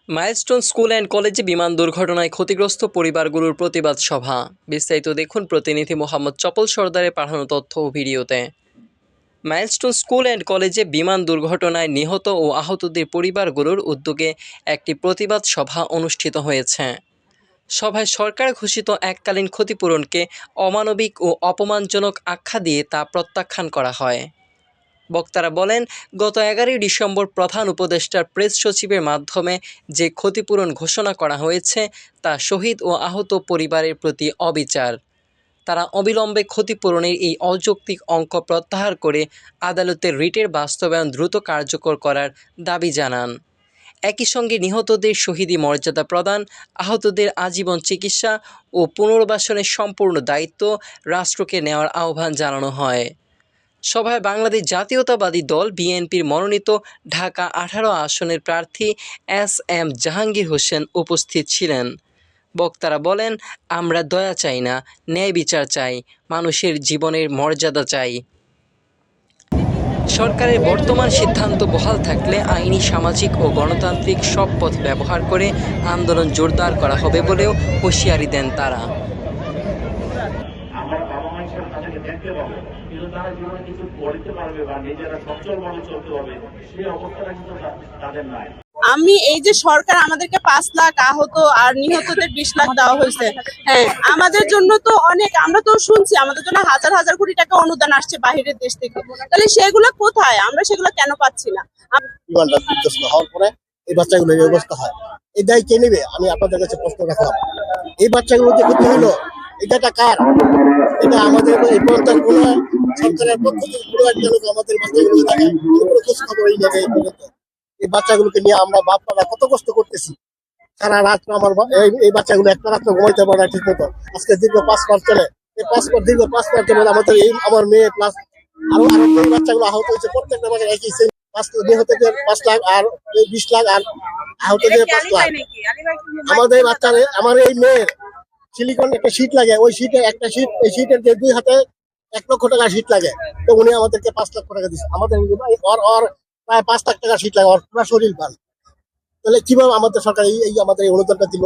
Milestone school and কলেজে বিমান দুর্ঘটনায় ক্ষতিগ্রস্ত পরিবারগুলোর প্রতিবাদ সভা। বিস্তারিত দেখুন প্রতিনিধি মোহাম্মদ চপল সর্দারের পাঠানো তথ্য ও ভিডিওতে। মাইলস্টোন স্কুল অ্যান্ড কলেজে বিমান দুর্ঘটনায় নিহত ও আহতদের পরিবারগুলোর উদ্যোগে একটি প্রতিবাদ সভা অনুষ্ঠিত হয়েছে। সভায় সরকার ঘোষিত এককালীন ক্ষতিপূরণকে অমানবিক ও অপমানজনক আখ্যা দিয়ে তা প্রত্যাখ্যান করা হয়। বক্তারা বলেন, গত 11ই ডিসেম্বর প্রধান উপদেষ্টার প্রেস সচিবের মাধ্যমে যে ক্ষতিপূরণ ঘোষণা করা হয়েছে তা শহীদ ও আহত পরিবারের প্রতি অবিচার। তারা অবিলম্বে ক্ষতিপূরণের এই অযৌক্তিক অঙ্ক প্রত্যাহার করে আদালতের রিটের বাস্তবায়ন দ্রুত কার্যকর করার দাবি জানান। একই সঙ্গে নিহতদের শহীদি মর্যাদা প্রদান, আহতদের আজীবন চিকিৎসা ও পুনর্বাসনের সম্পূর্ণ দায়িত্ব রাষ্ট্রকে নেওয়ার আহ্বান জানানো হয়। সভায় বাংলাদেশ জাতীয়তাবাদী দল বিএনপির মনোনীত ঢাকা 18 আসনের প্রার্থী এস.এম. জাহাঙ্গীর হোসেন উপস্থিত ছিলেন। বক্তারা বলেন, আমরা দয়া চাই না, ন্যায় বিচার চাই, মানুষের জীবনের মর্যাদা চাই। সরকারের বর্তমান সিদ্ধান্ত বহাল থাকলে আইনি, সামাজিক ও গণতান্ত্রিক সব পথ ব্যবহার করে আন্দোলন জোরদার করা হবে বলেও হুঁশিয়ারি দেন তারা। কিন্তু তারা জীবনে কিছু করতে পারবে বা নিজেরা সচ্ছল ভাবে চলতে হবে সেই অবস্থাটা কিন্তু তাদের নাই। আমি এই যে সরকার আমাদেরকে 5 লাখ আহত আর নিহতদের 20 লাখ দেওয়া হয়েছে, হ্যাঁ আমাদের জন্য তো অনেক, আমরা তো শুনছি আমাদের জন্য হাজার হাজার কোটি টাকা অনুদান আসছে বাহিরের দেশ থেকে, তাহলে সেগুলো কোথায়, আমরা সেগুলো কেন পাচ্ছি না? হওয়ার পরে এই বাচ্চাগুলোর অবস্থা হয়, এই দায় কে নেবে? আমি আপনাদের কাছে প্রশ্ন রাখলাম, এই বাচ্চাগুলো যে ক্ষতি হলো এটা কার? এটা আমাদের এই পর্যায়ে কোন সরকারের পক্ষ থেকে কোনো একটা লোক আমাদের বাচ্চাগুলো থাকে কোনো খোঁজ খবরই নেবে। এই বাচ্চাগুলোকে নিয়ে আমরা বাপ-মারা কত কষ্ট করতেছি, সারা রাত আমার এই বাচ্চাগুলো একটা রাত্র ঘুমাইতে পারে না ঠিক মতো। আজকে দীর্ঘ 5 মাস চলে, এই 5 মাস দীর্ঘ 5 মাস চলে আমাদের এই আমার মেয়ে প্লাস আরো এই বাচ্চাগুলো আহত হয়েছে, প্রত্যেকটা বাচ্চা একই সেম 5 লাখ আর 20 লাখ আর আহতদের 5 লাখ। আমাদের বাচ্চারে আমার এই মেয়ের সিলিকন একটা শীট লাগে, ওই শীটের একটা শীট, এই শীটের যে 2 হাতে 1 লক্ষ টাকা শীট লাগে, তো উনি আমাদেরকে 5 লক্ষ টাকা দিচ্ছে। আমাদের ওর প্রায় 5 লাখ টাকা শীট লাগে, ওর পুরো শরীর পান। তাহলে কিভাবে আমাদের সরকার এই আমাদের এই অনুদানটা দিল?